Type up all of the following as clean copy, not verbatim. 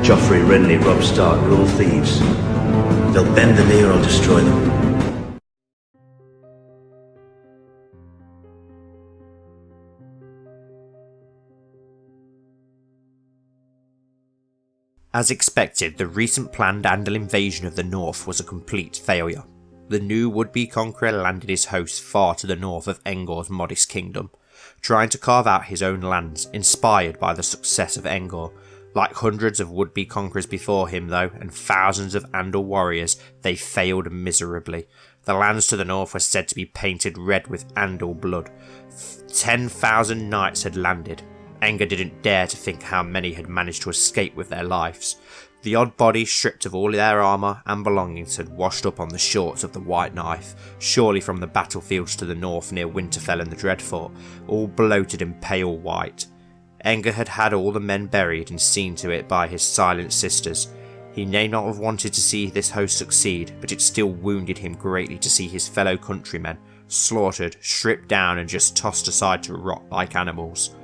Joffrey, Renly, Robb Stark are all thieves. They'll bend the knee or I'll destroy them. As expected, the recent planned Andal invasion of the north was a complete failure. The new would-be conqueror landed his hosts far to the north of Engor's modest kingdom, trying to carve out his own lands, inspired by the success of Engor. Like hundreds of would-be conquerors before him though, and thousands of Andal warriors, they failed miserably. The lands to the north were said to be painted red with Andal blood. 10,000 knights had landed. Engor didn't dare to think how many had managed to escape with their lives. The odd bodies, stripped of all their armour and belongings, had washed up on the shores of the White Knife, surely from the battlefields to the north near Winterfell and the Dreadfort, all bloated and pale white. Engor had had all the men buried and seen to it by his silent sisters. He may not have wanted to see this host succeed, but it still wounded him greatly to see his fellow countrymen slaughtered, stripped down and just tossed aside to rot like animals.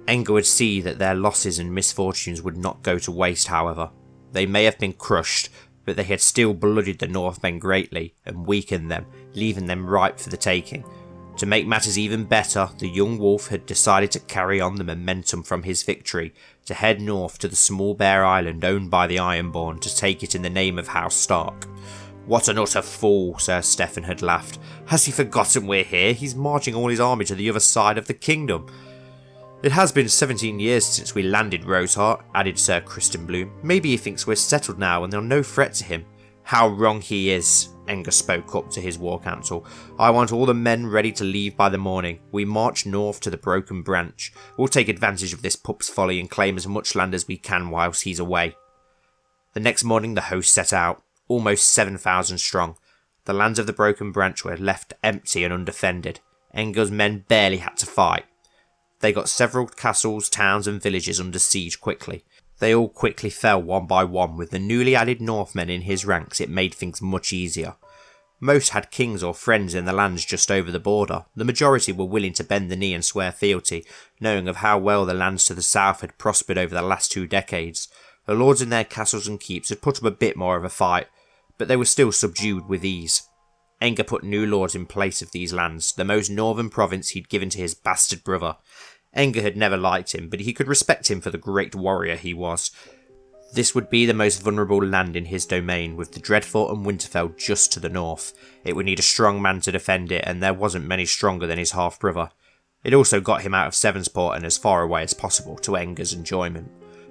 Engor would see that their losses and misfortunes would not go to waste, however. They may have been crushed, but they had still bloodied the Northmen greatly and weakened them, leaving them ripe for the taking. To make matters even better, the young wolf had decided to carry on the momentum from his victory, to head north to the small bare island owned by the Ironborn to take it in the name of House Stark. What an utter fool, Sir Stephen had laughed. Has he forgotten we're here? He's marching all his army to the other side of the kingdom. It has been 17 years since we landed, Roseheart, added Sir Criston Bloom. Maybe he thinks we're settled now and there's no threat to him. How wrong he is, Engor spoke up to his war council. I want all the men ready to leave by the morning. We march north to the Broken Branch. We'll take advantage of this pup's folly and claim as much land as we can whilst he's away. The next morning the host set out, almost 7,000 strong. The lands of the Broken Branch were left empty and undefended. Engor's men barely had to fight. They got several castles, towns and villages under siege quickly. They all quickly fell one by one. With the newly added Northmen in his ranks, it made things much easier. Most had kings or friends in the lands just over the border. The majority were willing to bend the knee and swear fealty, knowing of how well the lands to the south had prospered over the last 2 decades. The lords in their castles and keeps had put up a bit more of a fight, but they were still subdued with ease. Engor put new lords in place of these lands, the most northern province he'd given to his bastard brother. Engor had never liked him, but he could respect him for the great warrior he was. This would be the most vulnerable land in his domain, with the Dreadfort and Winterfell just to the north. It would need a strong man to defend it, and there wasn't many stronger than his half-brother. It also got him out of Sevensport and as far away as possible, to Engor's enjoyment.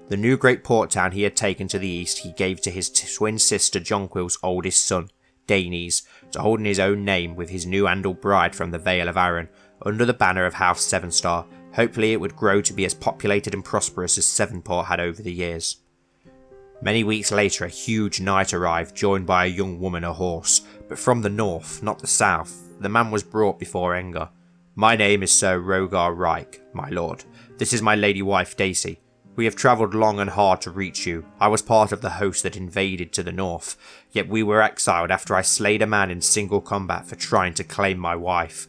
The new great port town he had taken to the east he gave to his twin sister Jonquil's oldest son, Daenys, to hold in his own name with his new Andal bride from the Vale of Arryn, under the banner of House Sevenstar. Hopefully it would grow to be as populated and prosperous as Sevenport had over the years. Many weeks later a huge knight arrived, joined by a young woman and a horse, but from the north, not the south. The man was brought before Engor. My name is Sir Rogar Reich, my lord. This is my lady wife Daisy. We have travelled long and hard to reach you. I was part of the host that invaded to the north, yet we were exiled after I slayed a man in single combat for trying to claim my wife.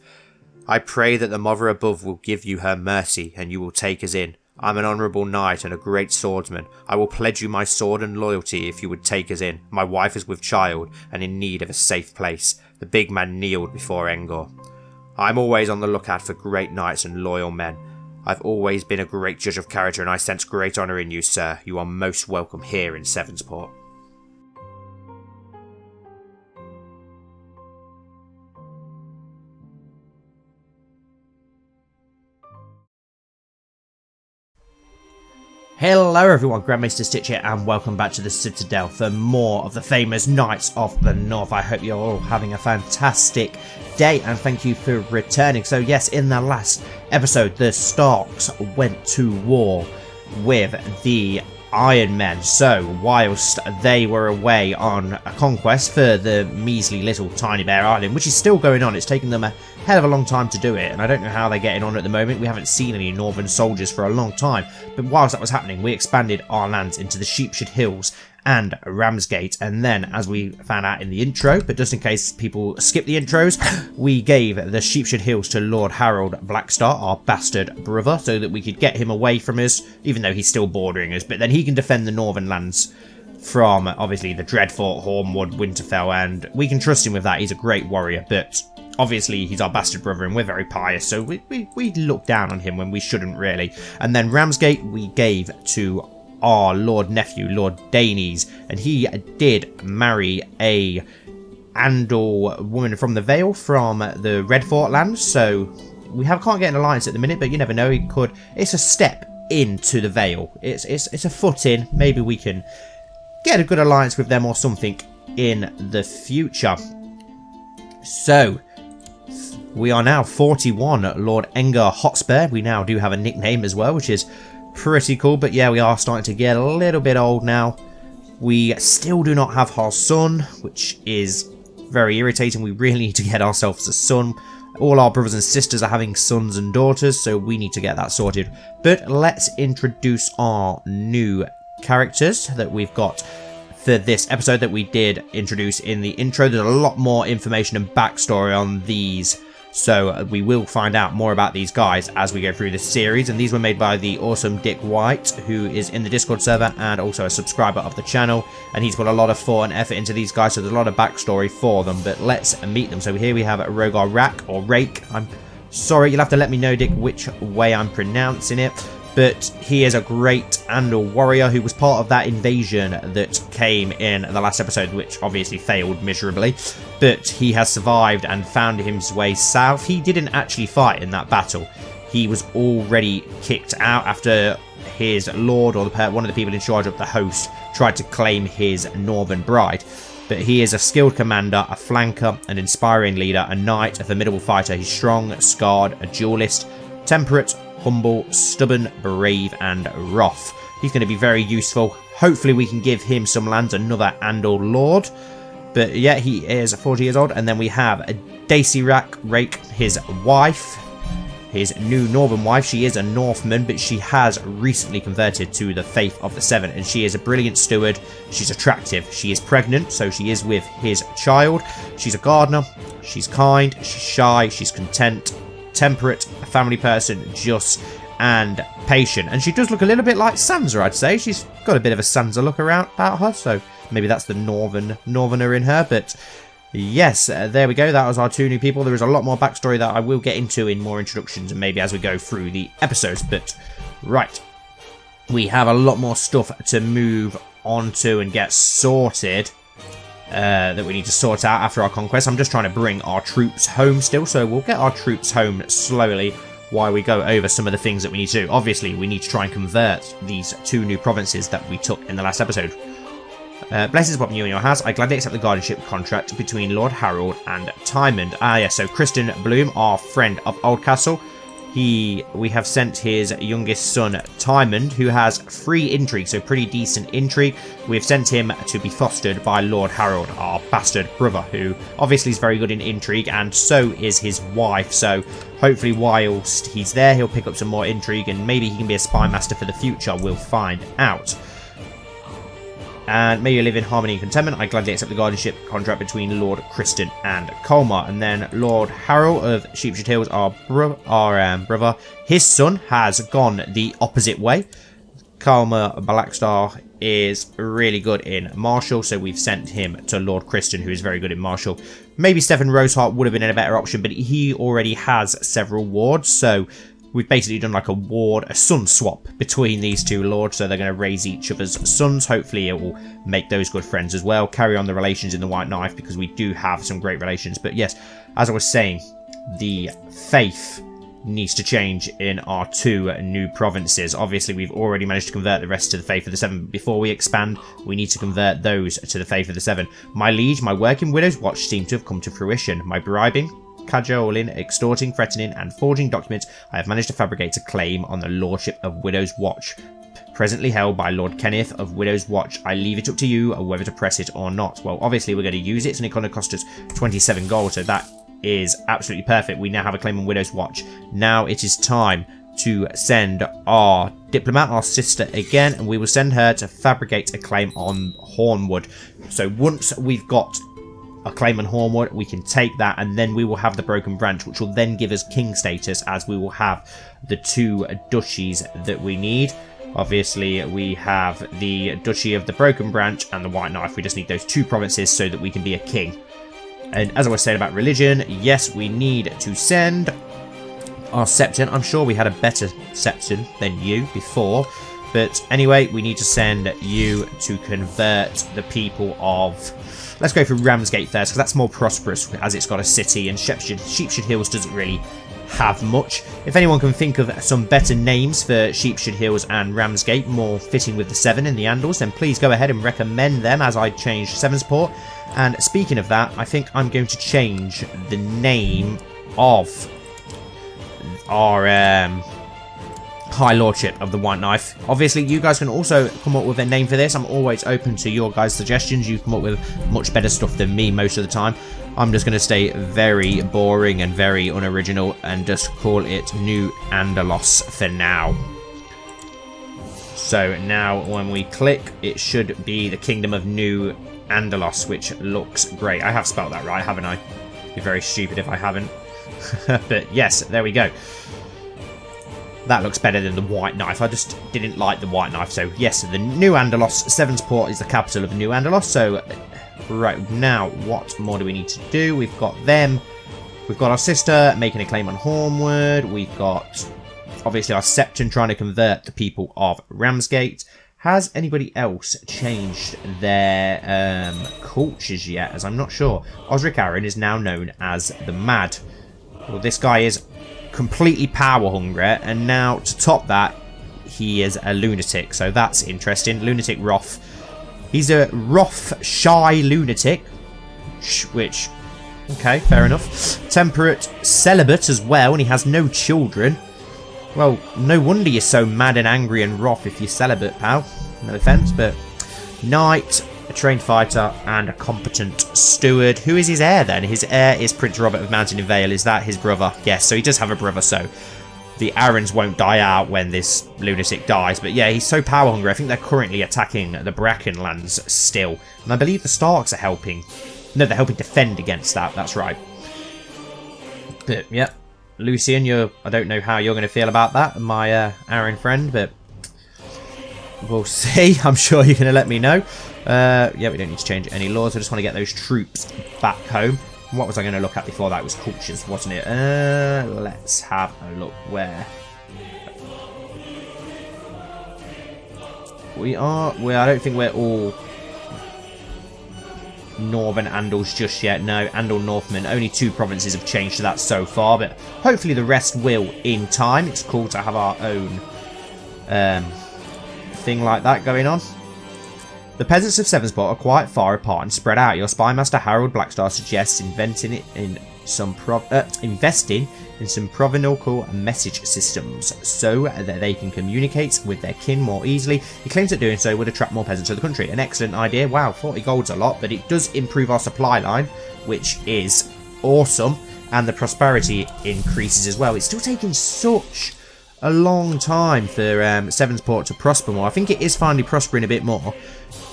I pray that the Mother above will give you her mercy and you will take us in. I'm an honourable knight and a great swordsman. I will pledge you my sword and loyalty if you would take us in. My wife is with child and in need of a safe place. The big man kneeled before Engor. I'm always on the lookout for great knights and loyal men. I've always been a great judge of character and I sense great honour in you, sir. You are most welcome here in Sevensport. Hello everyone, Grand Maester Stitch here and welcome back to the Citadel for more of the famous Knights of the North. I hope you're all having a fantastic day and thank you for returning. So yes, in the last episode the Starks went to war with the Iron Men. So whilst they were away on a conquest for the measly little tiny bare island, which is still going on, it's taken them a hell of a long time to do it, and I don't know how they're getting on at the moment. We haven't seen any northern soldiers for a long time, but whilst that was happening, we expanded our lands into the Sheepshead Hills and Ramsgate, and then, as we found out in the intro, but just in case people skip the intros, we gave the Sheepshead Hills to Lord Harold Blackstar, our bastard brother, so that we could get him away from us, even though he's still bordering us, but then he can defend the northern lands from, obviously, the Dreadfort, Hornwood, Winterfell, and we can trust him with that. He's a great warrior, but obviously he's our bastard brother and we're very pious, so we look down on him when we shouldn't really. And then Ramsgate we gave to our Lord Nephew, Lord Danes, and he did marry a Andal woman from the Vale from the Redfort lands, so we can't get an alliance at the minute, but you never know, he could. It's a step into the Vale. It's a foot in. Maybe we can get a good alliance with them or something in the future. So, we are now 41 Lord Engar Hotspur. We now do have a nickname as well, which is pretty cool. But yeah, we are starting to get a little bit old now. We still do not have our son, which is very irritating. We really need to get ourselves a son. All our brothers and sisters are having sons and daughters, so we need to get that sorted. But let's introduce our new characters that we've got for this episode that we did introduce in the intro. There's a lot more information and backstory on these, so we will find out more about these guys as we go through this series. And these were made by the awesome Dick White, who is in the Discord server and also a subscriber of the channel, and he's put a lot of thought and effort into these guys, so there's a lot of backstory for them. But let's meet them. So here we have Rogar Rack, or Rake. I'm sorry, you'll have to let me know, Dick, which way I'm pronouncing it. But he is a great Andal warrior who was part of that invasion that came in the last episode, which obviously failed miserably. But he has survived and found his way south. He didn't actually fight in that battle. He was already kicked out after his lord, or one of the people in charge of the host, tried to claim his northern bride. But he is a skilled commander, a flanker, an inspiring leader, a knight, a formidable fighter. He's strong, scarred, a duelist, temperate, humble, stubborn, brave, and wrath. He's going to be very useful. Hopefully we can give him some lands, another Andal Lord. But yeah, he is 40 years old. And then we have Daisy Rake, his wife, his new northern wife. She is a Northman, but she has recently converted to the Faith of the Seven, and she is a brilliant steward. She's attractive. She is pregnant, so she is with his child. She's a gardener. She's kind. She's shy. She's content, temperate, a family person, just, and patient. And she does look a little bit like Sansa, I'd say. She's got a bit of a Sansa look about her, so maybe that's the northerner in her. But yes, there we go. That was our two new people. There is a lot more backstory that I will get into in more introductions and maybe as we go through the episodes. But right, we have a lot more stuff to move on to and get sorted. That we need to sort out after our conquest. I'm just trying to bring our troops home still, so we'll get our troops home slowly while we go over some of the things that we need to do. Obviously, we need to try and convert these two new provinces that we took in the last episode. Blessings upon you and your house. I gladly accept the guardianship contract between Lord Harold and Tymond. So Kristen Bloom, our friend of Oldcastle, we have sent his youngest son Tymond, who has 3 intrigue, so pretty decent intrigue. We've sent him to be fostered by Lord Harold, our bastard brother, who obviously is very good in intrigue, and so is his wife. So hopefully whilst he's there, he'll pick up some more intrigue, and maybe he can be a spy master for the future. We'll find out. And may you live in harmony and contentment. I gladly accept the guardianship contract between Lord Kristen and Colmar. And then Lord Harold of Sheepshead Hills, our brother, his son has gone the opposite way. Colmar Blackstar is really good in martial, so we've sent him to Lord Kristen, who is very good in martial. Maybe Stefan Roseheart would have been a better option, but he already has several wards, so we've basically done like a son swap between these two lords, so they're going to raise each other's sons. Hopefully it will make those good friends as well, carry on the relations in the White Knife, because we do have some great relations. But yes, as I was saying, the faith needs to change in our 2 new provinces. Obviously we've already managed to convert the rest to the Faith of the Seven. Before we expand, we need to convert those to the Faith of the Seven. My liege, my work in Widow's Watch seem to have come to fruition. My bribing, cajoling, extorting, threatening, and forging documents I have managed to fabricate a claim on the lordship of Widow's Watch, presently held by Lord Kenneth of Widow's Watch. I leave it up to you whether to press it or not. Well, obviously we're going to use it, and it's going to cost us 27 gold, so that is absolutely perfect. We now have a claim on Widow's Watch. Now it is time to send our diplomat, our sister again, and we will send her to fabricate a claim on Hornwood. So once we've got a claim on Hornwood, we can take that, and then we will have the Broken Branch, which will then give us king status, as we will have the 2 duchies that we need. Obviously, we have the Duchy of the Broken Branch and the White Knife. We just need those 2 provinces so that we can be a king. And as I was saying about religion, yes, we need to send our Septon. I'm sure we had a better Septon than you before. But anyway, we need to send you to convert the people of... Let's go for Ramsgate first, because that's more prosperous, as it's got a city, and Sheepshead Hills doesn't really have much. If anyone can think of some better names for Sheepshead Hills and Ramsgate, more fitting with the 7 in the Andals, then please go ahead and recommend them as I change 7 support. And speaking of that, I think I'm going to change the name of our High Lordship of the White Knife. Obviously, you guys can also come up with a name for this. I'm always open to your guys' suggestions. You come up with much better stuff than me most of the time. I'm just going to stay very boring and very unoriginal and just call it New Andalos for now. So now when we click, it should be the Kingdom of New Andalos, which looks great. I have spelled that right, haven't I? It'd be very stupid if I haven't. But yes, there we go. That looks better than the White Knife. I just didn't like the White Knife. So yes, the New Andalos, 7's Port is the capital of New Andalos. So right now, what more do we need to do? We've got them. We've got our sister making a claim on Hornwood. We've got obviously our Septon trying to convert the people of Ramsgate. Has anybody else changed their cultures yet? As I'm not sure. Osric Aaron is now known as the Mad. Well, this guy is completely power hungry, and now to top that, he is a lunatic. So that's interesting. Lunatic Roth. He's a Roth shy lunatic, which, okay, fair enough. Temperate celibate as well, and he has no children. Well, no wonder you're so mad and angry and Roth if you're celibate, pal. No offense, but knight, a trained fighter, and a competent steward. Who is his heir then? His heir is Prince Robert of Mountain and Vale. Is that his brother? Yes, so he does have a brother, so the Aarons won't die out when this lunatic dies. But yeah, he's so power hungry. I think they're currently attacking the Brackenlands still. And I believe the Starks are helping. No, they're helping defend against that. That's right. But yeah, Lucian, I don't know how you're going to feel about that, my Aaron friend, but we'll see. I'm sure you're going to let me know. Yeah, we don't need to change any laws. I just want to get those troops back home. What was I going to look at before that? It was cultures, wasn't it? Let's have a look where we are. Well, I don't think we're all Northern Andals just yet. No, Andal Northmen. Only 2 provinces have changed to that so far, but hopefully the rest will in time. It's cool to have our own thing like that going on. The peasants of Sevensport are quite far apart and spread out. Your spymaster Harold Blackstar suggests investing in some provincial message systems so that they can communicate with their kin more easily. He claims that doing so would attract more peasants to the country. An excellent idea. Wow, 40 gold's a lot, but it does improve our supply line, which is awesome, and the prosperity increases as well. It's still taking such a long time for Sevensport to prosper more. I think it is finally prospering a bit more,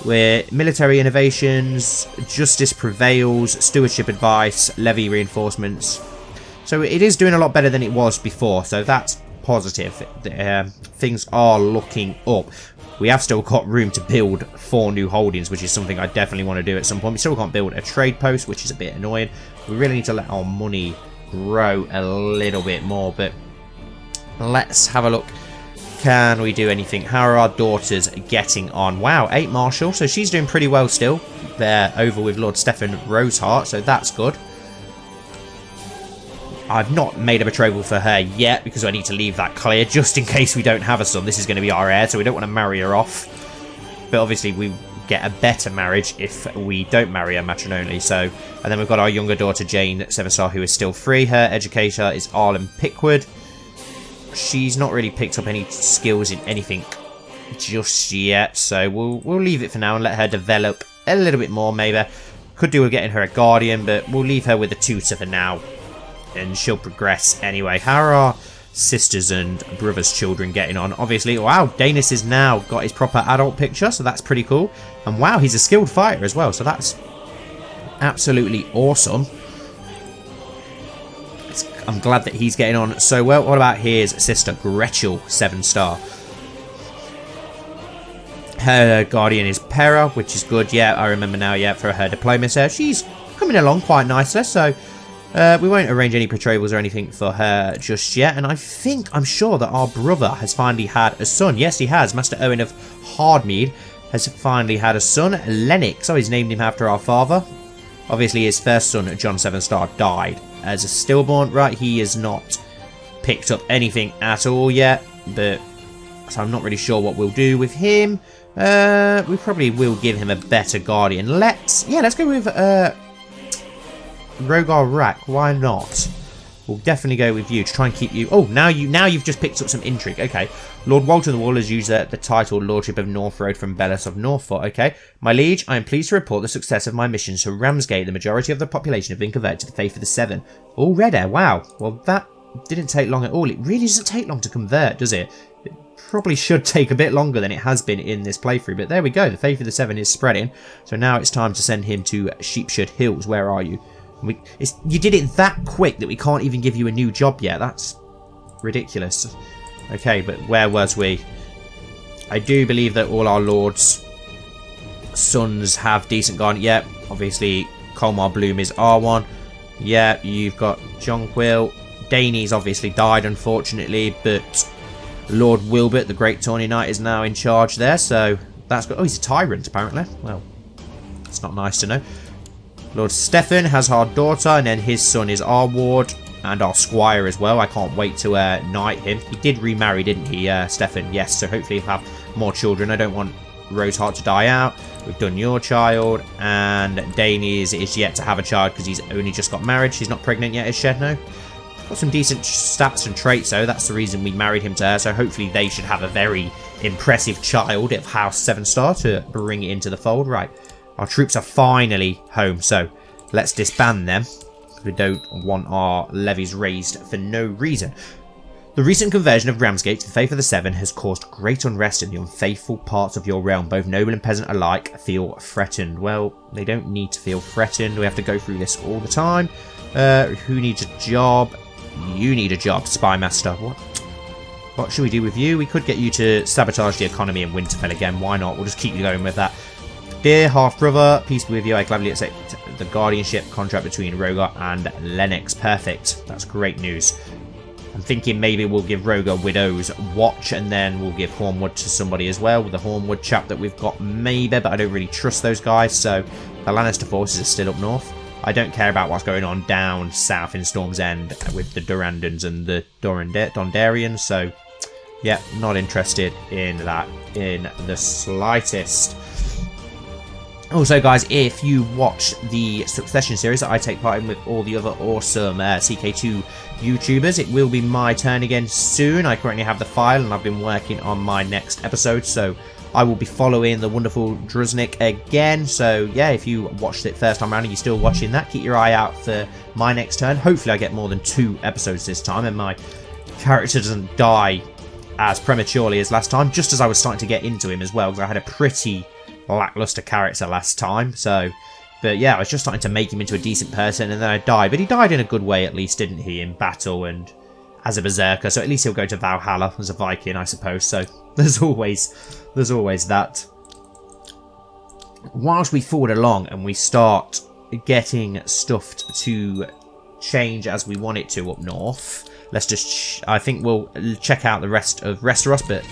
where military innovations, justice prevails, stewardship advice, levy reinforcements. So it is doing a lot better than it was before, so that's positive. Things are looking up. We have still got room to build 4 new holdings, which is something I definitely want to do at some point. We still can't build a trade post, which is a bit annoying. We really need to let our money grow a little bit more, but let's have a look. Can we do anything? How are our daughters getting on? Wow, 8 Marshal, so she's doing pretty well still. They're over with Lord Stefan Roseheart, so that's good. I've not made a betrothal for her yet because I need to leave that clear just in case we don't have a son. This is going to be our heir, so we don't want to marry her off. But obviously we get a better marriage if we don't marry her matrimonially. So, and then we've got our younger daughter Jane Sevenstar, who is still free. Her educator is Arlen Pickwood. She's not really picked up any skills in anything just yet, so we'll leave it for now and let her develop a little bit more. Maybe could do with getting her a guardian, but we'll leave her with a tutor for now. and she'll progress anyway. How are our sisters and brothers' children getting on? Obviously, wow, Danis has now got his proper adult picture, so that's pretty cool. And wow, he's a skilled fighter as well, so that's absolutely awesome. I'm glad that he's getting on so well. What about his sister, Gretchel, 7-star? Her guardian is Pera, which is good. Yeah, I remember now, yeah, for her diplomacy. She's coming along quite nicely, so we won't arrange any betrothals or anything for her just yet. And I'm sure that our brother has finally had a son. Yes, he has. Master Owen of Hardmead has finally had a son, Lennox. Oh, he's named him after our father. Obviously, his first son, John 7-star, died as a stillborn. Right, he has not picked up anything at all yet, but so I'm not really sure what we'll do with him. We probably will give him a better guardian. Let's go with Rogar Rack. Why not? We'll definitely go with you to try and keep you. Oh, now you've just picked up some intrigue. Okay, Lord Walter the Wall has used the title Lordship of North Road from Bellis of Norfolk. Okay, my liege, I am pleased to report the success of my missions to Ramsgate. The majority of the population have been converted to the faith of the Seven. Already, wow. Well, that didn't take long at all. It really doesn't take long to convert, does it? It probably should take a bit longer than it has been in this playthrough. But there we go. The faith of the Seven is spreading. So now it's time to send him to Sheepshead Hills. Where are you? You did it that quick that we can't even give you a new job yet. That's ridiculous. Okay, but where was we? I do believe that all our lords' sons have decent guardian. Yep, obviously Colmar Bloom is R1. Yeah, you've got Jonquil. Danie's obviously died, unfortunately, but Lord Wilbert, the Great Tourney Knight, is now in charge there. So that's good. Oh, he's a tyrant, apparently. Well, it's not nice to know. Lord Stefan has our daughter, and then his son is our ward, and our squire as well. I can't wait to knight him. He did remarry, didn't he, Stefan? Yes, so hopefully he'll have more children. I don't want Roseheart to die out. We've done your child, and Danie's is yet to have a child because he's only just got married. She's not pregnant yet, is she? No? Got some decent stats and traits, though. That's the reason we married him to her, so hopefully they should have a very impressive child of House 7-star to bring it into the fold. Right. Our troops are finally home, so let's disband them. We don't want our levies raised for no reason. The recent conversion of Ramsgate to the faith of the Seven has caused great unrest in the unfaithful parts of your realm. Both noble and peasant alike feel threatened. Well, they don't need to feel threatened. We have to go through this all the time. Who needs a job? You need a job, Spy Master. What should we do with you? We could get you to sabotage the economy in Winterfell again. Why not? We'll just keep you going with that. Dear half-brother, peace be with you. I gladly accept the guardianship contract between Rogar and Lennox. Perfect. That's great news. I'm thinking maybe we'll give Rogar Widow's Watch, and then we'll give Hornwood to somebody as well. The Hornwood chap that we've got, maybe, but I don't really trust those guys. So the Lannister forces are still up north. I don't care about what's going on down south in Storm's End with the Durandons and the Dondarians. So, yeah, not interested in that in the slightest. Also, guys, if you watch the Succession series that I take part in with all the other awesome CK2 YouTubers, it will be my turn again soon. I currently have the file and I've been working on my next episode, so I will be following the wonderful Druznik again. So, yeah, if you watched it first time around and you're still watching that, keep your eye out for my next turn. Hopefully I get more than 2 episodes this time and my character doesn't die as prematurely as last time, just as I was starting to get into him as well, because I had a pretty lackluster character last time. So, but yeah, I was just starting to make him into a decent person, and then I died. But he died in a good way, at least, didn't he, in battle and as a berserker. So at least he'll go to Valhalla as a Viking, I suppose. So there's always that. Whilst we forward along and we start getting stuff to change as we want it to up north, let's just, I think we'll check out the rest of Westeros, but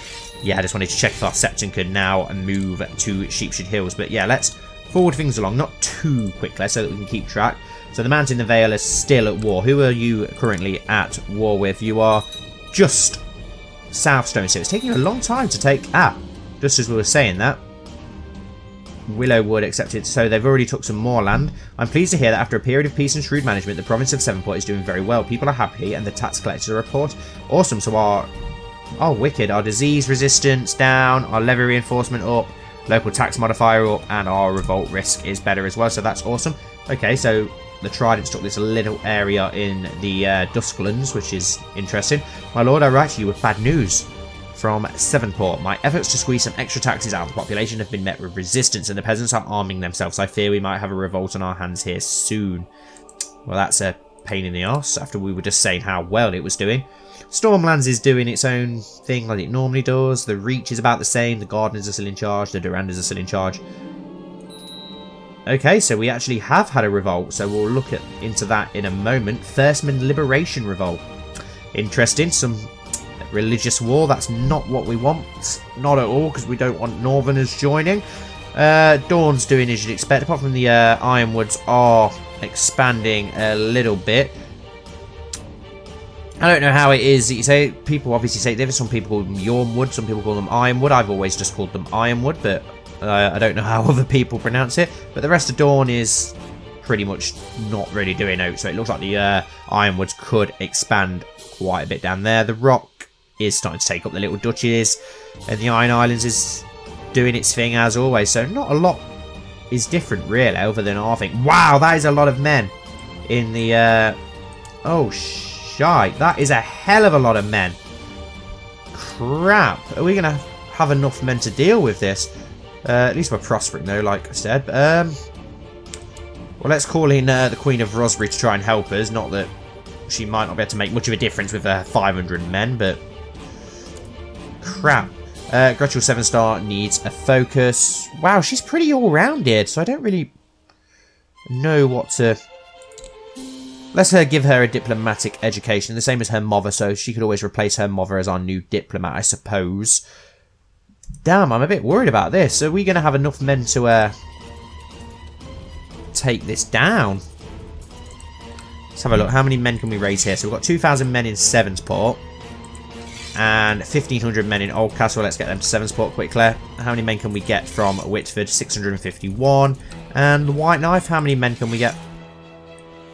yeah, I just wanted to check if our Septon could now move to Sheepshead Hills. But yeah, let's forward things along, not too quickly, so that we can keep track. So the Mountain of Vale is still at war. Who are you currently at war with? You are just Southstone, so it's taking a long time to take... just as we were saying that. Willowwood accepted, so they've already took some more land. I'm pleased to hear that after a period of peace and shrewd management, the province of Sevenport is doing very well. People are happy and the tax collectors report. Awesome, so our... oh, wicked. Our disease resistance down, our levy reinforcement up, local tax modifier up, and our revolt risk is better as well, so that's awesome. Okay, so The Tridents took this little area in the Dusklands, which is interesting. My lord, I write to you with bad news from Severnport. My efforts to squeeze some extra taxes out of the population have been met with resistance, and the peasants are arming themselves. I fear we might have a revolt on our hands here soon. Well, that's a pain in the arse, after we were just saying how well it was doing. Stormlands is doing its own thing like it normally does. The Reach is about the same. The Gardeners are still in charge. The Durandas are still in charge. Okay, so we actually have had a revolt, so we'll look into that in a moment. Firstman Liberation Revolt. Interesting. Some religious war. That's not what we want. Not at all, because we don't want Northerners joining. Dawn's doing as you'd expect, apart from the Ironwoods are expanding a little bit. I don't know how it is. You say people obviously say there. Some people call them Yormwood, some people call them Ironwood. I've always just called them Ironwood, but I don't know how other people pronounce it. But the rest of Dawn is pretty much not really doing out, so it looks like the Ironwoods could expand quite a bit down there. The Rock is starting to take up the little duchies, and the Iron Islands is doing its thing as always. So not a lot is different really, other than I think. Wow, that is a lot of men in the. Oh shite, that is a hell of a lot of men. Crap, are we gonna have enough men to deal with this? At least we're prospering though, like I said. Well, let's call in the Queen of Rosbury to try and help us. Not that she might not be able to make much of a difference with 500 men, but crap. Gretchel 7-star needs a focus. Wow, she's pretty all-rounded, so I don't really know what to. Let's give her a diplomatic education, the same as her mother, so she could always replace her mother as our new diplomat, I suppose. Damn, I'm a bit worried about this. Are we going to have enough men to take this down? Let's have a look. How many men can we raise here? So we've got 2,000 men in Severnport and 1,500 men in Oldcastle. Let's get them to Severnport quickly. How many men can we get from Whitford? 651. And the White Knife, how many men can we get?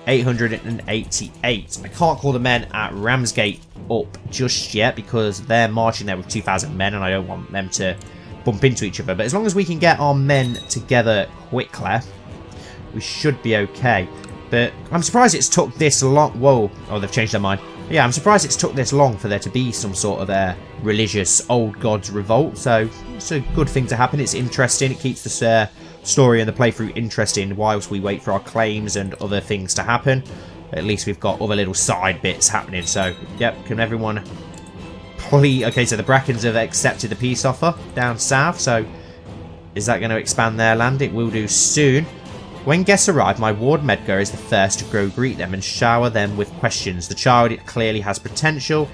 888. I can't call the men at Ramsgate up just yet because they're marching there with 2,000 men and I don't want them to bump into each other. But as long as we can get our men together quickly, we should be okay. But I'm surprised it's took this long. Whoa. Oh, they've changed their mind. Yeah, I'm surprised it's took this long for there to be some sort of religious old gods revolt. So it's a good thing to happen. It's interesting. It keeps this story and the playthrough interesting whilst we wait for our claims and other things to happen. At least we've got other little side bits happening. So, yep, can everyone please... Okay, so the Brackens have accepted the peace offer down south. So, is that going to expand their land? It will do soon. When guests arrive, my ward Medgar is the first to greet them and shower them with questions. The child clearly has potential.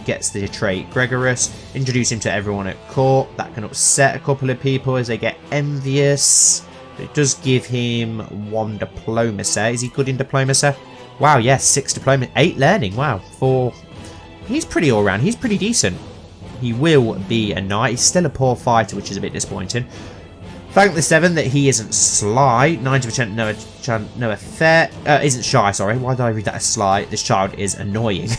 Gets the trait Gregorus. Introduce him to everyone at court. That can upset a couple of people as they get envious. But it does give him 1 diplomacy. Is he good in diplomacy? Wow, yes, 6 diplomacy. 8 learning. Wow, 4. He's pretty all round. He's pretty decent. He will be a knight. He's still a poor fighter, which is a bit disappointing. Thank the 7 that he isn't sly. 90% no effect. Isn't shy, sorry. Why did I read that as sly? This child is annoying.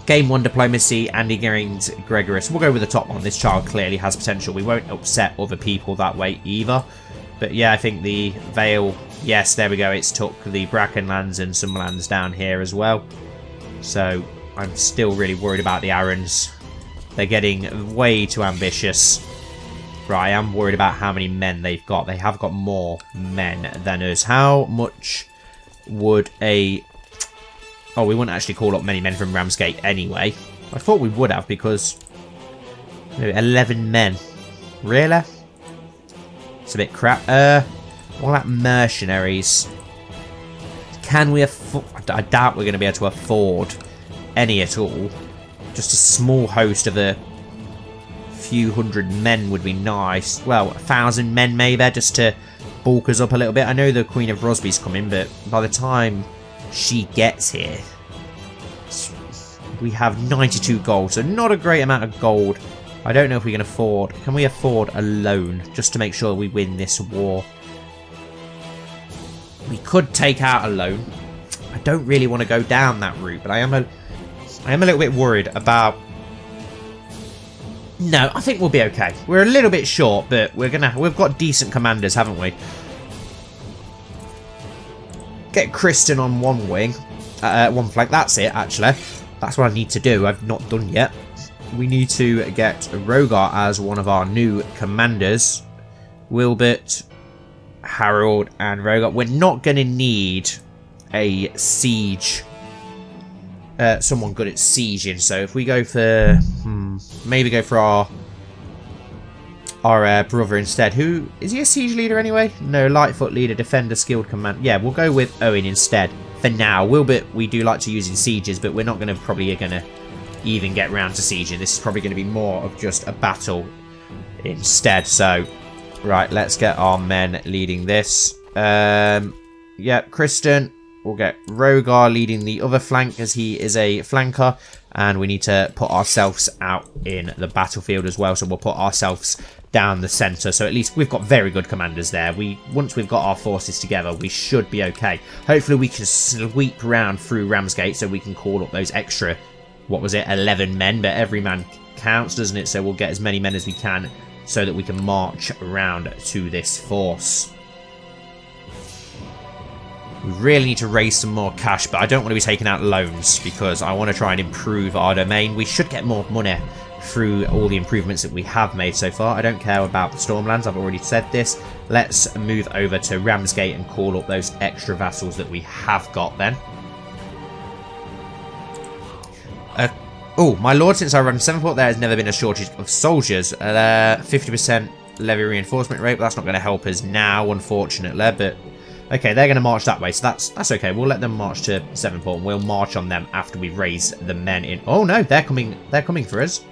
Gain 1 diplomacy and he gains Gregorus. We'll go with the top one. This child clearly has potential. We won't upset other people that way either. But yeah, I think the Vale... Yes, there we go. It's took the Bracken lands and some lands down here as well. So I'm still really worried about the Arryns. They're getting way too ambitious. Right, I am worried about how many men they've got. They have got more men than us. How much would a... Oh, we wouldn't actually call up many men from Ramsgate anyway. I thought we would have because... 11 men. Really? It's a bit crap. What about mercenaries? Can we afford... I doubt we're going to be able to afford any at all. Just a small host of a few hundred men would be nice. Well, 1,000 men maybe, just to bulk us up a little bit. I know the Queen of Rosby's coming, but by the time she gets here, we have 92 gold, so not a great amount of gold. I don't know if we can afford... Can we afford a loan, just to make sure we win this war? We could take out a loan. I don't really want to go down that route, but I am a little bit worried about... No, I think we'll be okay. We're a little bit short, but we've got decent commanders, haven't we? get Kristen on one wing, one flank. That's it, actually. That's what I need to do. I've not done yet. We need to get Rogar as one of our new commanders. Wilbert, Harold, and Rogar. We're not going to need a siege. Someone good at sieging. So if we go for... maybe go for our brother instead. Who... Is he a siege leader anyway? No, Lightfoot leader, defender, skilled command. Yeah, we'll go with Owen instead. For now. Wilbert we do like to use in sieges, but we're not going to... probably going to even get round to sieging. This is probably going to be more of just a battle instead. So, right, let's get our men leading this. Yeah, Kristen... We'll get Rogar leading the other flank as he is a flanker. And we need to put ourselves out in the battlefield as well. So we'll put ourselves down the centre. So at least we've got very good commanders there. Once we've got our forces together, we should be okay. Hopefully we can sweep round through Ramsgate so we can call up those extra, what was it, 11 men. But every man counts, doesn't it? So we'll get as many men as we can so that we can march around to this force. We really need to raise some more cash, but I don't want to be taking out loans because I want to try and improve our domain. We should get more money through all the improvements that we have made so far. I don't care about the Stormlands, I've already said this. Let's move over to Ramsgate and call up those extra vassals that we have got then. Oh, my lord, since I run 7th port, there has never been a shortage of soldiers. 50% levy reinforcement rate, but that's not going to help us now, unfortunately, but... Okay, they're going to march that way, so that's okay. We'll let them march to 7th port, and we'll march on them after we raise the men in. Oh no, they're coming for us.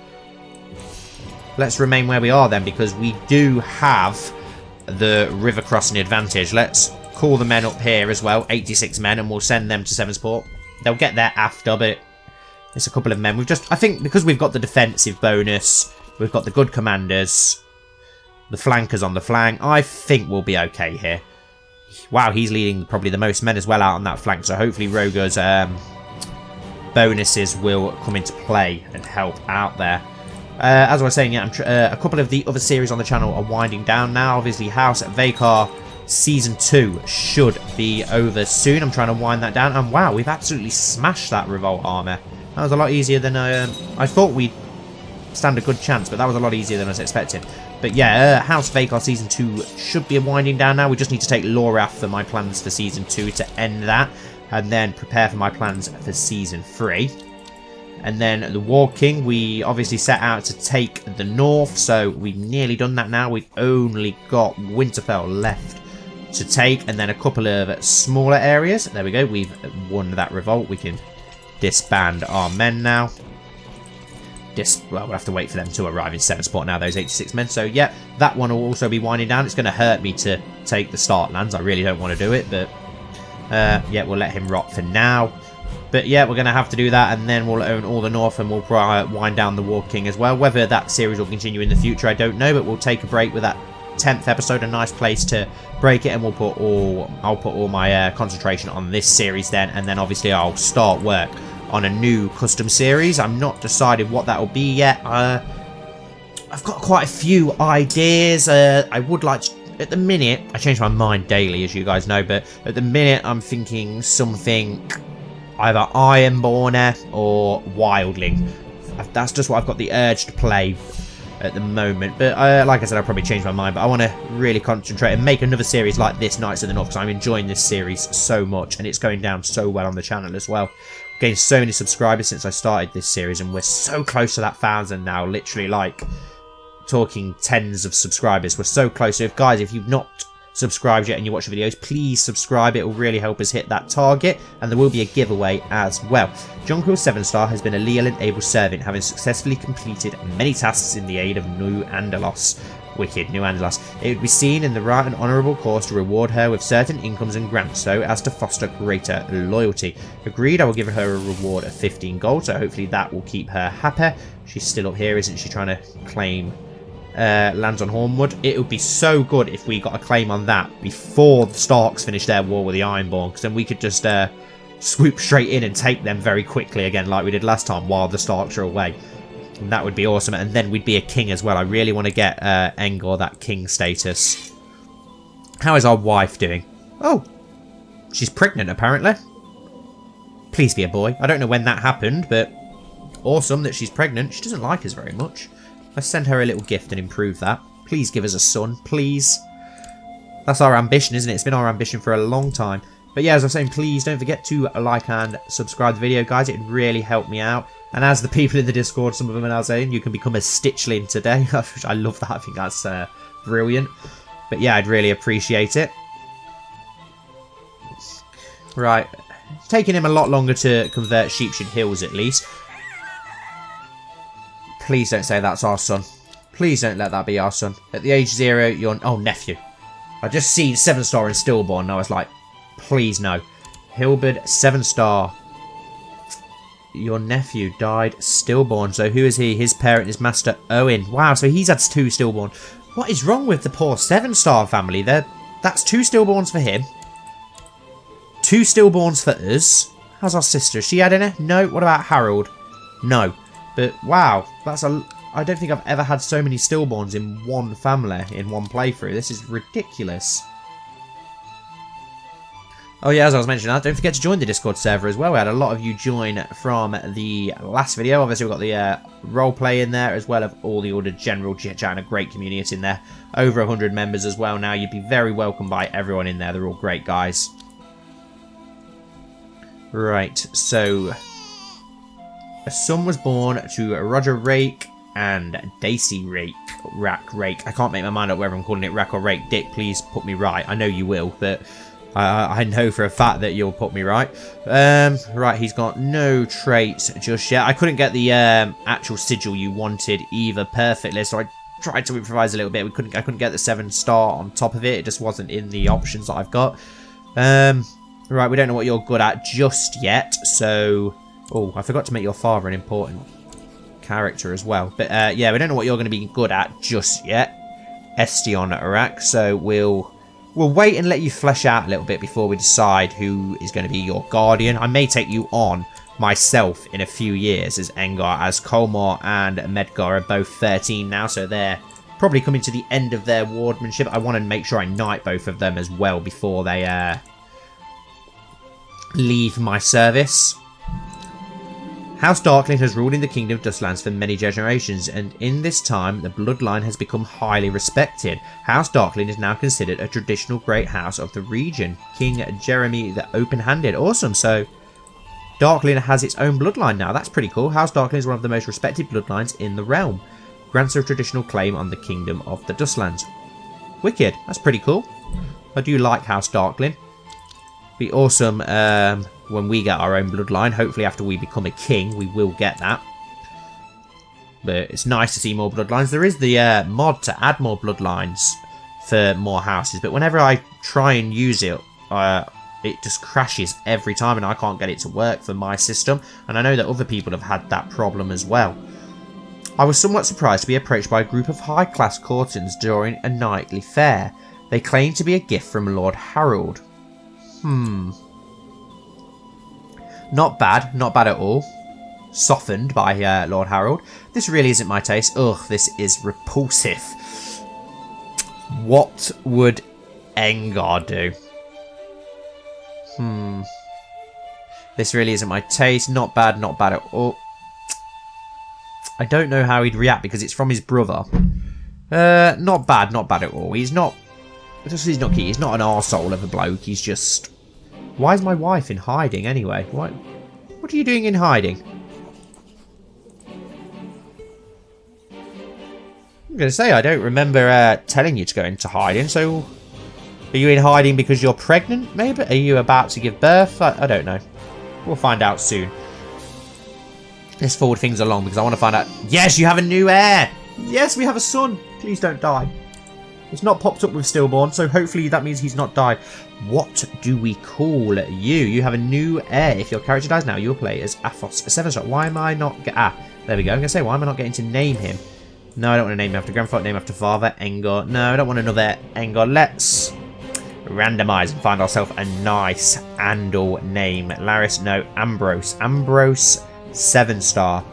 Let's remain where we are then, because we do have the river crossing advantage. Let's call the men up here as well, 86 men, and we'll send them to 7th port. They'll get there after, but it's a couple of men. I think because we've got the defensive bonus, we've got the good commanders, the flankers on the flank, I think we'll be okay here. Wow, he's leading probably the most men as well out on that flank. So hopefully Rogar's bonuses will come into play and help out there. As I was saying, yeah, a couple of the other series on the channel are winding down now. Obviously, House Vakar Season 2 should be over soon. I'm trying to wind that down. And wow, we've absolutely smashed that Revolt armor. That was a lot easier than I thought we'd stand a good chance, but that was a lot easier than I was expecting. But yeah, House Vakar Season 2 should be winding down now. We just need to take Lorath for my plans for Season 2 to end that. And then prepare for my plans for Season 3. And then the War King, we obviously set out to take the north. So we've nearly done that now. We've only got Winterfell left to take. And then a couple of smaller areas. There we go. We've won that revolt. We can disband our men now. Well, we'll have to wait for them to arrive in 7th port now, those 86 men. So, yeah, that one will also be winding down. It's going to hurt me to take the Startlands. I really don't want to do it, but, yeah, we'll let him rot for now. But, yeah, we're going to have to do that, and then we'll own all the north, and we'll wind down the War King as well. Whether that series will continue in the future, I don't know, but we'll take a break with that 10th episode, a nice place to break it, and I'll put all my concentration on this series then, and then, obviously, I'll start work on a new custom series. I'm not decided what that will be yet. I've got quite a few ideas. I would like to, at the minute, I change my mind daily, as you guys know, but at the minute I'm thinking something either Ironborn or Wildling. That's just what I've got the urge to play at the moment. But like I said, I'll probably change my mind, but I want to really concentrate and make another series like this, Knights of the North, because I'm enjoying this series so much, and it's going down so well on the channel as well. Gained so many subscribers since I started this series, and we're so close to that 1,000 now, literally like talking tens of subscribers. We're so close. So if you've not subscribed yet and you watch the videos, please subscribe. It will really help us hit that target, and there will be a giveaway as well. Jonquill 7-star has been a leal and able servant, having successfully completed many tasks in the aid of New Andalos. Wicked, New Andalos. It would be seen in the right and honourable course to reward her with certain incomes and grants so as to foster greater loyalty. Agreed, I will give her a reward of 15 gold, so hopefully that will keep her happy. She's still up here, isn't she, trying to claim lands on Hornwood? It would be so good if we got a claim on that before the Starks finish their war with the Ironborn, because then we could just swoop straight in and take them very quickly again like we did last time while the Starks are away. And that would be awesome, and then we'd be a king as well. I really want to get Engor that king status. How is our wife doing? Oh, She's pregnant, apparently. Please be a boy. I don't know when that happened, but awesome that she's pregnant. She doesn't like us very much. Let's send her a little gift and improve that. Please give us a son, please. That's our ambition, isn't it? It's been our ambition for a long time. But yeah, as I was saying, please don't forget to like and subscribe to the video, guys. It would really help me out. And as the people in the Discord, some of them are now saying, you can become a Stitchling today. I love that. I think that's brilliant. But yeah, I'd really appreciate it. Right. It's taking him a lot longer to convert Sheepshead Hills, at least. Please don't say that's our son. Please don't let that be our son. At the age 0, you're... Oh, nephew. I just seen 7-star in Stillborn, and I was like, please no. Hilbert, 7-star. Your nephew died stillborn. So who is he? His parent is Master Owen. Wow, so he's had 2 stillborn. What is wrong with the poor 7-star family? That's 2 stillborns for him. 2 stillborns for us. How's our sister? Has she had any? No. What about Harold? No. But wow, that's a... I don't think I've ever had so many stillborns in one family, in one playthrough. This is ridiculous. Oh yeah, as I was mentioning that, don't forget to join the Discord server as well. We had a lot of you join from the last video. Obviously, we've got the roleplay in there, as well as all the other general chit-chat, and a great community in there. Over 100 members as well now. You'd be very welcome by everyone in there. They're all great guys. Right, so... a son was born to Roger Rake and Daisy Rake. Rake. I can't make my mind up whether I'm calling it Rack or Rake. Dick, please put me right. I know you will, but... I know for a fact that you'll put me right. Right, he's got no traits just yet. I couldn't get the actual sigil you wanted either perfectly, so I tried to improvise a little bit. I couldn't get the 7-star on top of it. It just wasn't in the options that I've got. Right, we don't know what you're good at just yet, so... Oh, I forgot to make your father an important character as well. But yeah, we don't know what you're going to be good at just yet. Estion Iraq, so we'll wait and let you flesh out a little bit before we decide who is going to be your guardian. I may take you on myself in a few years as Engar, as Colmore and Medgar are both 13 now, so they're probably coming to the end of their wardmanship. I want to make sure I knight both of them as well before they leave my service. House Darkling has ruled in the Kingdom of Dustlands for many generations, and in this time the bloodline has become highly respected. House Darkling is now considered a traditional great house of the region. King Jeremy the Open-Handed. Awesome, so Darkling has its own bloodline now. That's pretty cool. House Darkling is one of the most respected bloodlines in the realm. Grants a traditional claim on the Kingdom of the Dustlands. Wicked. That's pretty cool. I do like House Darkling. Be awesome when we get our own bloodline. Hopefully after we become a king, we will get that. But it's nice to see more bloodlines. There is the mod to add more bloodlines for more houses. But whenever I try and use it, it just crashes every time. And I can't get it to work for my system. And I know that other people have had that problem as well. I was somewhat surprised to be approached by a group of high-class courtiers during a nightly fair. They claimed to be a gift from Lord Harold. Not bad at all. Softened by Lord Harold. This really isn't my taste. Ugh, this is repulsive. What would Engar do? This really isn't my taste. Not bad at all. I don't know how he'd react because it's from his brother. Not bad at all. He's not key. He's not an arsehole of a bloke. He's just... Why is my wife in hiding anyway? What are you doing in hiding? I'm going to say I don't remember telling you to go into hiding, so... Are you in hiding because you're pregnant, maybe? Are you about to give birth? I don't know. We'll find out soon. Let's forward things along because I want to find out... Yes, you have a new heir! Yes, we have a son! Please don't die. It's not popped up with stillborn, so hopefully that means he's not died. What do we call you? You have a new heir. If your character dies now, you'll play as Athos, a 7-star. Why am I not... there we go. I'm going to say, why am I not getting to name him? No, I don't want to name him after grandfather, name after father. Engar. No, I don't want another Engar. Let's randomise and find ourselves a nice Andal name. Laris, no. Ambrose. Ambrose, 7-star.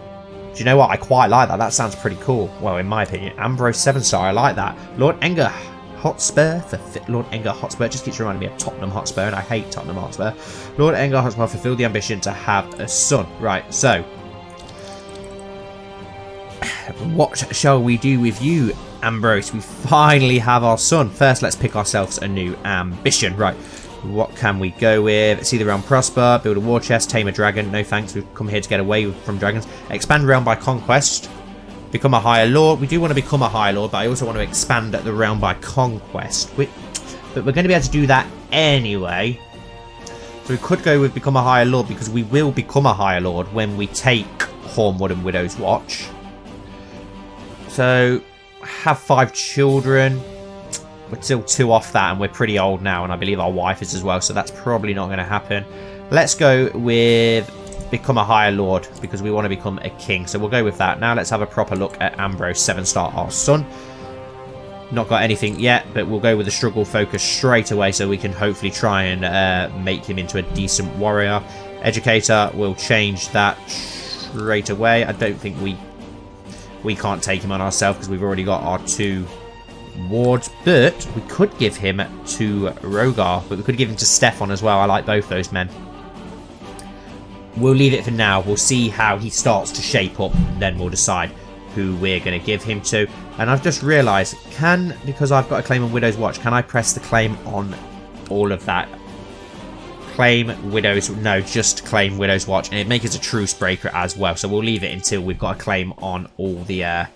Do you know what? I quite like that. That sounds pretty cool. Well, in my opinion. Ambrose 7-star. I like that. Lord Engar Hotspur for Lord Edgar Hotspur. It just keeps reminding me of Tottenham Hotspur, and I hate Tottenham Hotspur. Lord Edgar Hotspur fulfilled the ambition to have a son. Right, so what shall we do with you, Ambrose? We finally have our son. First, let's pick ourselves a new ambition. Right, what can we go with? See the realm prosper, build a war chest, tame a dragon. No thanks, we've come here to get away from dragons. Expand realm by conquest. Become a higher lord. We do want to become a higher lord, but I also want to expand the realm by conquest. But we're going to be able to do that anyway. So we could go with become a higher lord, because we will become a higher lord when we take Hornwood and Widow's Watch. So, have 5 children. We're still 2 off that, and we're pretty old now, and I believe our wife is as well, so that's probably not going to happen. Let's go with become a higher lord, because we want to become a king, so we'll go with that. Now let's have a proper look at Ambrose 7-star, our son. Not got anything yet, but we'll go with the struggle focus straight away, so we can hopefully try and make him into a decent warrior. Educator, we'll change that straight away. I don't think we can't take him on ourselves, because we've already got our 2 wards, but we could give him to Rogar, but we could give him to Stefan as well. I like both those men. We'll leave it for now. We'll see how he starts to shape up, and then we'll decide who we're going to give him to. And I've just realised, because I've got a claim on Widow's Watch, can I press the claim on all of that? Claim Widow's... No, just claim Widow's Watch, and it makes us a truce breaker as well. So we'll leave it until we've got a claim on all the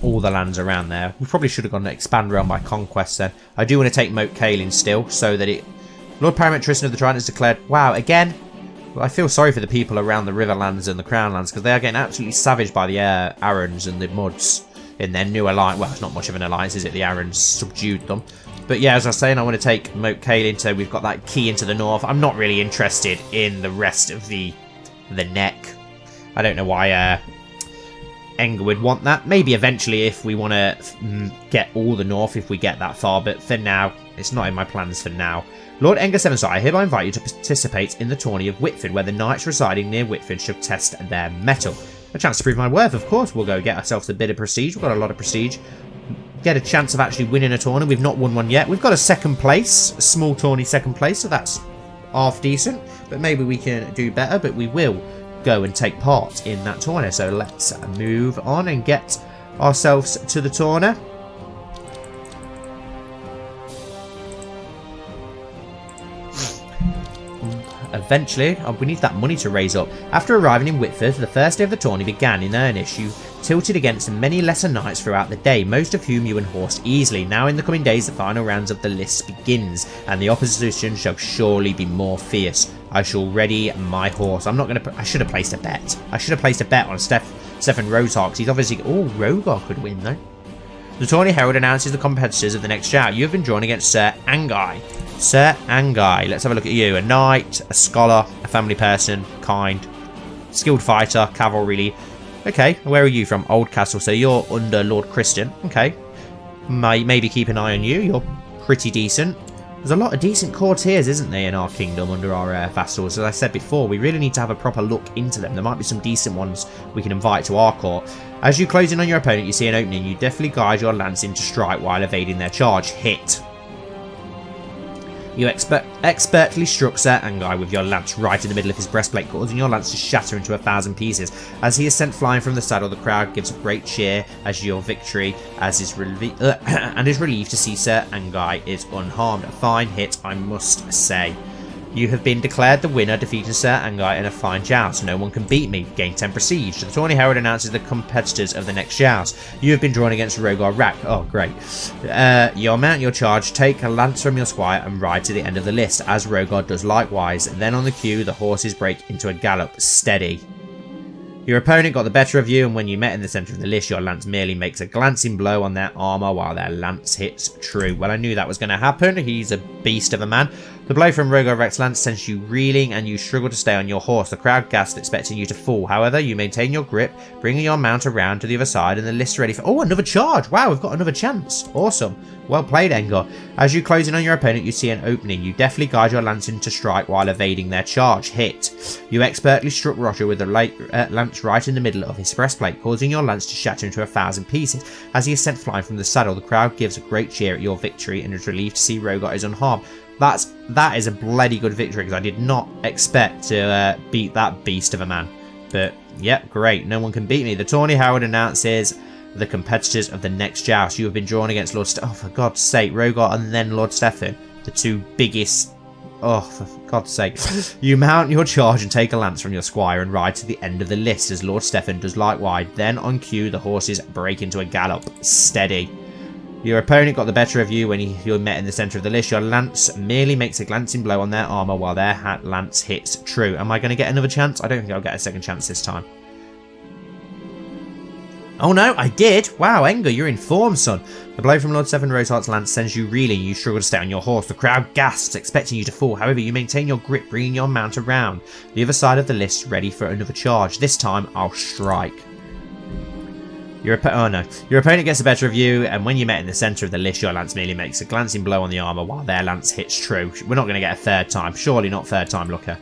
lands around there. We probably should have gone to expand realm by conquest then. I do want to take Moat Queling still, so that it... Lord Paramount Tristan of the Trident has declared... Wow, again... I feel sorry for the people around the Riverlands and the Crownlands, because they are getting absolutely savaged by the Arryns and the Muds in their new alliance. Well, it's not much of an alliance, is it? The Arryns subdued them. But yeah, as I was saying, I want to take Moat Queling, so we've got that key into the north. I'm not really interested in the rest of the neck. I don't know why Enger would want that. Maybe eventually if we want to get all the north, if we get that far. But for now, it's not in my plans for now. Lord Enger 7-star, I hereby invite you to participate in the Tourney of Whitford, where the knights residing near Whitford shall test their mettle. A chance to prove my worth, of course. We'll go get ourselves a bit of prestige. We've got a lot of prestige. Get a chance of actually winning a tournament. We've not won one yet. We've got a 2nd place, a small tourney 2nd place, so that's half decent. But maybe we can do better, but we will go and take part in that tourney. So let's move on and get ourselves to the tourney. Eventually, we need that money to raise up. After arriving in Whitford, the first day of the tourney began in earnest. You tilted against many lesser knights throughout the day, most of whom you unhorsed easily. Now in the coming days, the final rounds of the list begins, and the opposition shall surely be more fierce. I shall ready my horse. I'm not going to... I should have placed a bet. I should have placed a bet on Stefan Rotark. He's obviously... Oh, Rogar could win, though. The Tourney Herald announces the competitors of the next shout. You have been drawn against Sir Angai. Sir Angai, let's have a look at you. A knight, a scholar, a family person, kind, skilled fighter, cavalry. Okay, where are you from? Oldcastle, so you're under Lord Christian. Okay, maybe keep an eye on you. You're pretty decent. There's a lot of decent courtiers, isn't there, in our kingdom under our vassals. As I said before, we really need to have a proper look into them. There might be some decent ones we can invite to our court. As you close in on your opponent, you see an opening. You definitely guide your lance into strike while evading their charge. Hit. You expertly struck Sir Angai with your lance right in the middle of his breastplate, causing your lance to shatter into 1,000 pieces. As he is sent flying from the saddle, the crowd gives a great cheer as your victory, and is relieved to see Sir Angai is unharmed. A fine hit, I must say. You have been declared the winner, defeating Sir Angai in a fine joust. No one can beat me. Gain 10 prestige. The Tourney Herald announces the competitors of the next joust. You have been drawn against Rogar Rack. Oh, great. You'll mount your charge, take a lance from your squire, and ride to the end of the list, as Rogar does likewise. Then on the cue, the horses break into a gallop. Steady. Your opponent got the better of you, and when you met in the centre of the list, your lance merely makes a glancing blow on their armour while their lance hits true. Well, I knew that was going to happen. He's a beast of a man. The blow from Rogar Rex Lance sends you reeling and you struggle to stay on your horse. The crowd gasped, expecting you to fall. However, you maintain your grip, bringing your mount around to the other side, and the list's ready for... Oh, another charge! Wow, we've got another chance. Awesome. Well played, Engor. As you close in on your opponent, you see an opening. You deftly guide your lance into strike while evading their charge. Hit. You expertly struck Roger with the lance right in the middle of his breastplate, causing your lance to shatter into 1,000 pieces. As he is sent flying from the saddle, the crowd gives a great cheer at your victory and is relieved to see Rogar is unharmed. That is a bloody good victory, because I did not expect to beat that beast of a man. But, yep, great. No one can beat me. The Tourney Herald announces the competitors of the next joust. You have been drawn against Lord Oh, for God's sake, Rogar and then Lord Stefan, the two biggest... Oh, for God's sake. You mount your charge and take a lance from your squire and ride to the end of the list as Lord Stefan does likewise. Then, on cue, the horses break into a gallop. Steady. Your opponent got the better of you when you're met in the centre of the list. Your lance merely makes a glancing blow on their armour while their lance hits true. Am I going to get another chance? I don't think I'll get a second chance this time. Oh no, I did! Wow, Engor, you're in form, son. The blow from Lord Stefan Roseheart's lance sends you reeling. You struggle to stay on your horse. The crowd gasps, expecting you to fall. However, you maintain your grip, bringing your mount around the other side of the list, ready for another charge. This time, I'll strike. Your opponent gets the better of you, and when you're met in the centre of the list, your lance merely makes a glancing blow on the armour while their lance hits true. We're not going to get a third time. Surely not third time, Looker.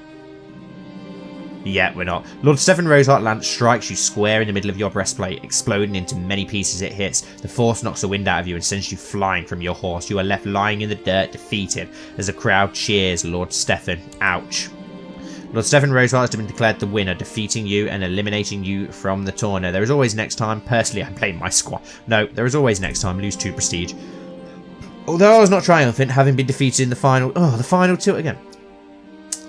Yeah, we're not. Lord Stefan Roseheart lance strikes you square in the middle of your breastplate, exploding into many pieces it hits. The force knocks the wind out of you and sends you flying from your horse. You are left lying in the dirt, defeated, as the crowd cheers Lord Stefan. Ouch. Lord Stefan Roseheart has been declared the winner, defeating you and eliminating you from the tourney. There is always next time. Personally, I blame my squad. No, there is always next time. Lose 2 prestige. Although I was not triumphant, having been defeated in the final... Oh, the final 2 again.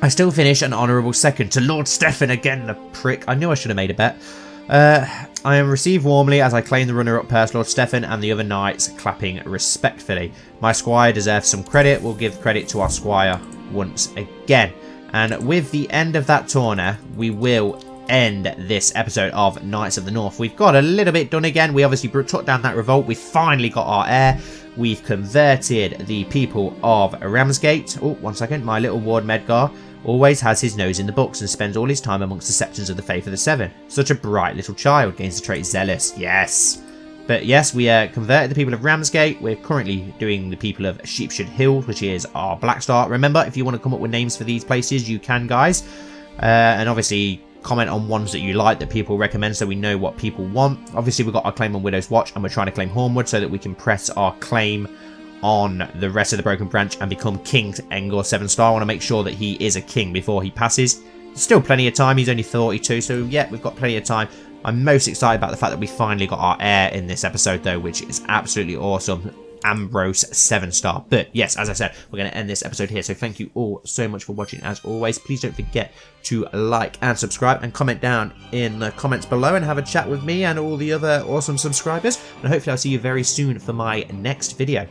I still finish an honourable second to Lord Stefan again, the prick. I knew I should have made a bet. I am received warmly as I claim the runner-up purse. Lord Stefan and the other knights clapping respectfully. My squire deserves some credit. We'll give credit to our squire once again. And with the end of that tourney, we will end this episode of Knights of the North. We've got a little bit done again. We obviously took down that revolt. We finally got our heir. We've converted the people of Ramsgate. Oh, one second. My little ward Medgar always has his nose in the books and spends all his time amongst the Septons of the Faith of the Seven. Such a bright little child. Gains the trait Zealous. Yes. But yes, we converted the people of Ramsgate. We're currently doing the people of Sheepshead Hill, which is our Black Star. Remember, if you want to come up with names for these places, you can, guys. And obviously, comment on ones that you like, that people recommend, so we know what people want. Obviously, we've got our claim on Widow's Watch, and we're trying to claim Hornwood so that we can press our claim on the rest of the Broken Branch and become King Engor 7-star. I want to make sure that he is a king before he passes. Still plenty of time. He's only 42, so yeah, we've got plenty of time. I'm most excited about the fact that we finally got our heir in this episode, though, which is absolutely awesome. Ambrose 7-star. But yes, as I said, we're going to end this episode here. So thank you all so much for watching. As always, please don't forget to like and subscribe and comment down in the comments below and have a chat with me and all the other awesome subscribers. And hopefully I'll see you very soon for my next video.